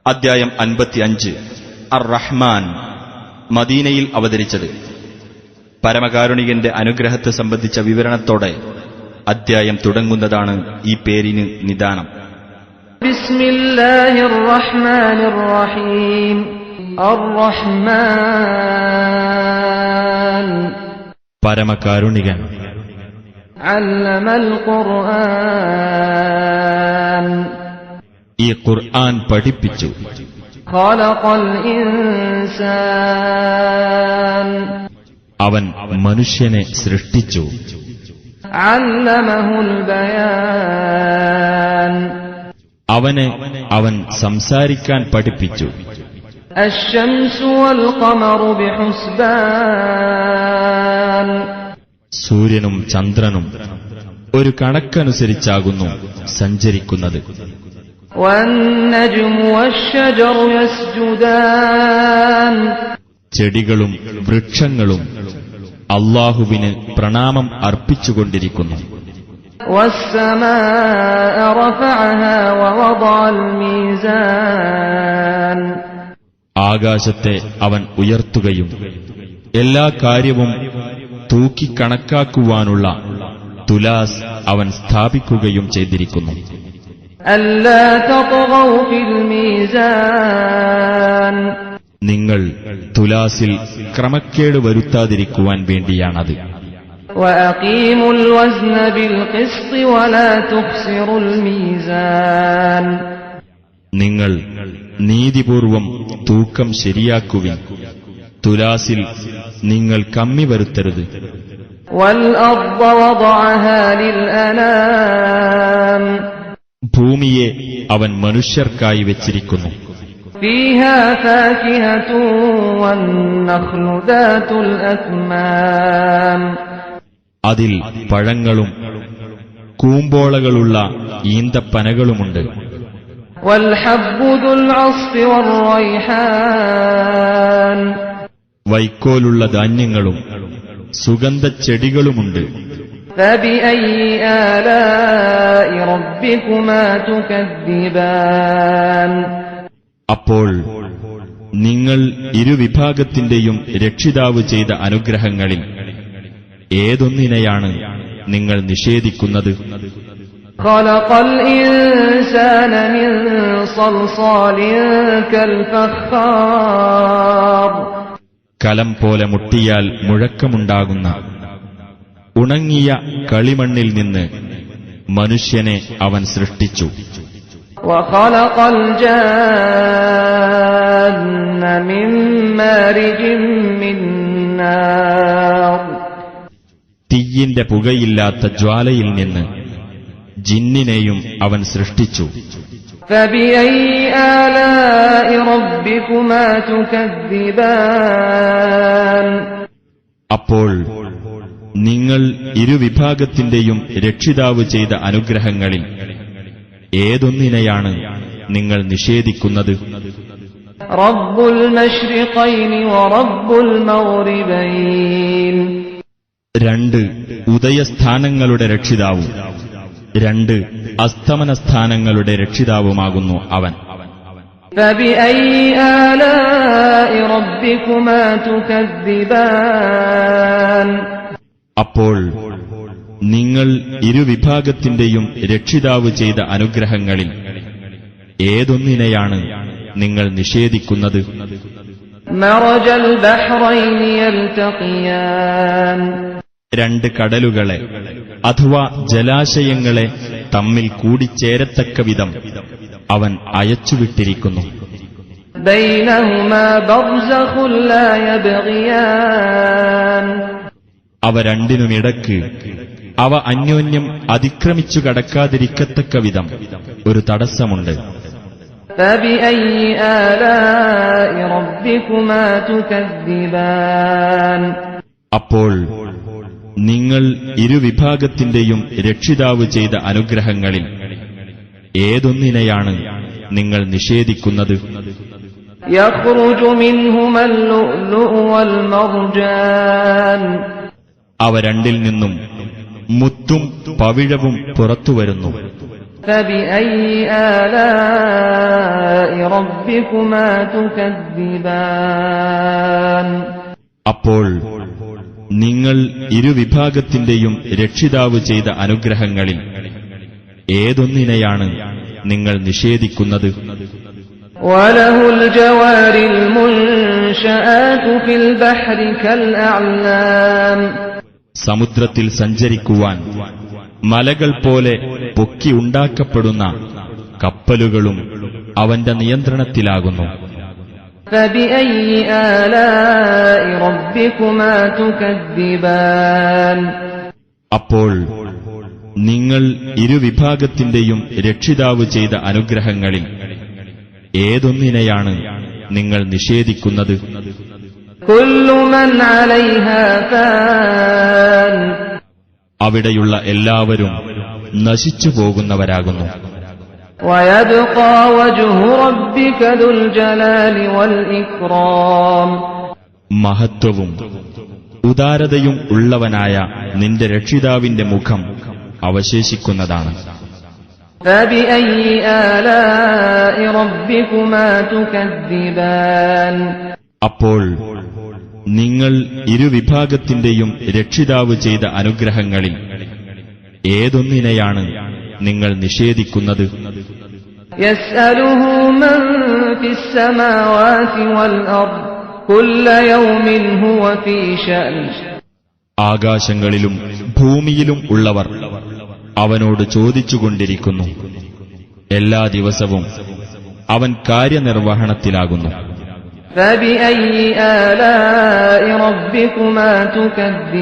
അദ്ധ്യായം 55 അർ റഹ്മാൻ മദീനയിൽ അവതരിച്ചത്. പരമകാരുണികന്റെ അനുഗ്രഹത്തെ സംബന്ധിച്ച വിവരണത്തോടെ അദ്ധ്യായം തുടങ്ങുന്നതാണ് ഈ പേരിന് നിദാനം. ബിസ്മില്ലാഹിർ റഹ്മാനിർ റഹീം അർ റഹ്മാൻ പരമകാരുണികൻ. അല്ലമൽ ഖുർആൻ ഈ ഖുർആൻ പഠിപ്പിച്ചു. ഖലഖൽ ഇൻസാൻ അവൻ മനുഷ്യനെ സൃഷ്ടിച്ചു. അല്ലമഹുൽ ബയാൻ അവനെ അവൻ സംസാരിക്കാൻ പഠിപ്പിച്ചു. അശ്ശംസു വൽ ഖമറു ബിഹുസ്ബാൻ സൂര്യനും ചന്ദ്രനും ഒരു കണക്കനുസരിച്ചാകുന്നു സഞ്ചരിക്കുന്നത്. വന്നജ്മു വശ്ശജറു യസ്ജുദാൻ ചെടികളും വൃക്ഷങ്ങളും അല്ലാഹുവിന് പ്രണാമം അർപ്പിച്ചുകൊണ്ടിരിക്കുന്നു. വസ്സമാഅ റഫഅഹാ വവദഅൽ മീസാൻ ആകാശത്തെ അവൻ ഉയർത്തുകയും എല്ലാ കാര്യവും തൂക്കിക്കണക്കാക്കുവാനുള്ള തുലാസ് അവൻ സ്ഥാപിക്കുകയും ചെയ്തിരിക്കുന്നു. അല്ലാ തത്ഗൗ ഫിൽ മീസാൻ നിങ്ങൾ തുലാസിൽ ക്രമക്കേട് വരുത്താതിരിക്കുവാൻ വേണ്ടിയാണത്. വഅഖീമുൽ വസ്ന ബിൽ ഖിസ്തി വലാ തുഖ്സിറുൽ മീസാൻ നിങ്ങൾ നീതിപൂർവം തൂക്കം ശരിയാക്കുവിൻ. തുലാസിൽ നിങ്ങൾ കമ്മി വരുത്തരുത്. വൽ അർദ വദഅഹാ ലിൽ അനാം ഭൂമിയെ അവൻ മനുഷ്യർക്കായി വെച്ചിരിക്കുന്നു. ഫീഹാ ഫാകിഹതു വന്നഖ്ലു ദാതുൽ അക്മാം അതിൽ പഴങ്ങളും കൂമ്പോളകളുള്ള ഈന്തപ്പനകളുമുണ്ട്. വൽ ഹബ്ബു ദുൽ അസ്ഫി വർ റൈഹാൻ വൈക്കോലുള്ള ധാന്യങ്ങളും സുഗന്ധച്ചെടികളുമുണ്ട്. ഫബിഅയ്യി ആലാഇ റബ്ബികുമാ തുകദ്ദിബാൻ അപ്പോൾ നിങ്ങൾ ഇരുവിഭാഗത്തിന്റെയും രക്ഷിതാവ് ചെയ്ത അനുഗ്രഹങ്ങളിൽ ഏതൊന്നിനെയാണ് നിങ്ങൾ നിഷേധിക്കുന്നത്? ഖലഖൽ ഇൻസാന മിൻ സൽസാലിൻ കൽ ഫഖാർ കലം പോലെ മുട്ടിയാൽ മുഴക്കമുണ്ടാകുന്ന ഉണങ്ങിയ കളിമണ്ണിൽ നിന്ന് മനുഷ്യനെ അവൻ സൃഷ്ടിച്ചു. വഖലഖൽ ജാന്ന മിൻ മാരിജിൻ മിൻ നാർ തീയിന്റെ പുകയില്ലാത്ത ജ്വാലയിൽ നിന്ന് ജിന്നിനെയും അവൻ സൃഷ്ടിച്ചു. ഫബിഅയ്യി ആലാഇ റബ്ബികുമാ തുകദ്ദിബാൻ അപ്പോൾ നിങ്ങൾ ഇരുവിഭാഗത്തിന്റെയും രക്ഷിതാവ് ചെയ്ത അനുഗ്രഹങ്ങളിൽ ഏതൊന്നിനെയാണ് നിങ്ങൾ നിഷേധിക്കുന്നത്? റബ്ബുൽ മശ്രിഖൈനി വറബ്ബുൽ മഗ്രിബൈൻ രണ്ട് ഉദയസ്ഥാനങ്ങളുടെ രക്ഷിതാവും രണ്ട് അസ്തമനസ്ഥാനങ്ങളുടെ രക്ഷിതാവുമാകുന്നു അവൻ. ഫബിഅയ്യി ആലാഇ റബ്ബികുമാ തുകദ്ദിബാൻ അപ്പോൾ നിങ്ങൾ ഇരുവിഭാഗത്തിന്റെയും രക്ഷിതാവ് ചെയ്ത അനുഗ്രഹങ്ങളിൽ ഏതൊന്നിനെയാണ് നിങ്ങൾ നിഷേധിക്കുന്നത്? മറജൽ ബഹ്റൈനി യൽതഖിയാൻ രണ്ട് കടലുകളെ അഥവാ ജലാശയങ്ങളെ തമ്മിൽ കൂടിച്ചേരത്തക്ക വിധം അവൻ അയച്ചുവിട്ടിരിക്കുന്നു. ബൈനഹുമാ ബർസഖുൻ ലാ യബ്ഗിയാൻ അവ രണ്ടിനുമിടക്ക് അവ അന്യോന്യം അതിക്രമിച്ചു കടക്കാതിരിക്കത്തക്ക വിധം ഒരു തടസ്സമുണ്ട്. ഫബിഅയ്യി ആലാഇ റബ്ബികുമാ തുകദ്ദിബാൻ അപ്പോൾ നിങ്ങൾ ഇരുവിഭാഗത്തിന്റെയും രക്ഷിതാവ് ചെയ്ത അനുഗ്രഹങ്ങളിൽ ഏതൊന്നിനെയാണ് നിങ്ങൾ നിഷേധിക്കുന്നത്? യഖ്റുജു മിൻഹുമൽ ലുഅ്ലുഉ വൽ മർജാൻ അവ രണ്ടിൽ നിന്നും മുത്തും പവിഴവും പുറത്തുവരുന്നു. فبأي آلاء ربكما تكذبان അപ്പോൾ നിങ്ങൾ ഇരുവിഭാഗത്തിന്റെയും രക്ഷിതാവ് ചെയ്ത അനുഗ്രഹങ്ങളിൽ ഏതൊന്നിനെയാണ് നിങ്ങൾ നിഷേധിക്കുന്നത്? وله الجوار المنشآت في البحر كالأعلام സമുദ്രത്തിൽ സഞ്ചരിക്കുവാൻ മലകൾ പോലെ പൊക്കിയുണ്ടാക്കപ്പെടുന്ന കപ്പലുകളും അവന്റെ നിയന്ത്രണത്തിലാകുന്നു. فبأي آلاء ربكما تكذبان അപ്പോൾ നിങ്ങൾ ഇരുവിഭാഗത്തിന്റെയും രക്ഷിതാവ് ചെയ്ത അനുഗ്രഹങ്ങളിൽ ഏതൊന്നിനെയാണ് നിങ്ങൾ നിഷേധിക്കുന്നത്? كل من عليها فان അവിടെയുള്ള എല്ലാവരും നശിച്ചു പോകുന്നവരാകുന്നു. ويبقى وجه ربك ذو الجلال والإكرام മഹത്വവും ഉദാരതയും ഉള്ളവനായ നിന്റെ രക്ഷിതാവിന്റെ മുഖം അവശേഷിക്കുന്നതാണ്. فبأي آلاء ربكما تكذبان അപ്പോൾ നിങ്ങൾ ഇരുവിഭാഗത്തിന്റെയും രക്ഷിതാവ് ചെയ്ത അനുഗ്രഹങ്ങളിൽ ഏതൊന്നിനെയാണ് നിങ്ങൾ നിഷേധിക്കുന്നത്? يسأله من في السماوات والأرض كل يوم هو في شأن ആകാശങ്ങളിലും ഭൂമിയിലും ഉള്ളവർ അവനോട് ചോദിച്ചുകൊണ്ടിരിക്കുന്നു. എല്ലാ ദിവസവും അവൻ കാര്യനിർവഹണത്തിലാകുന്നു. فبأي آلاء ربكما تكذبان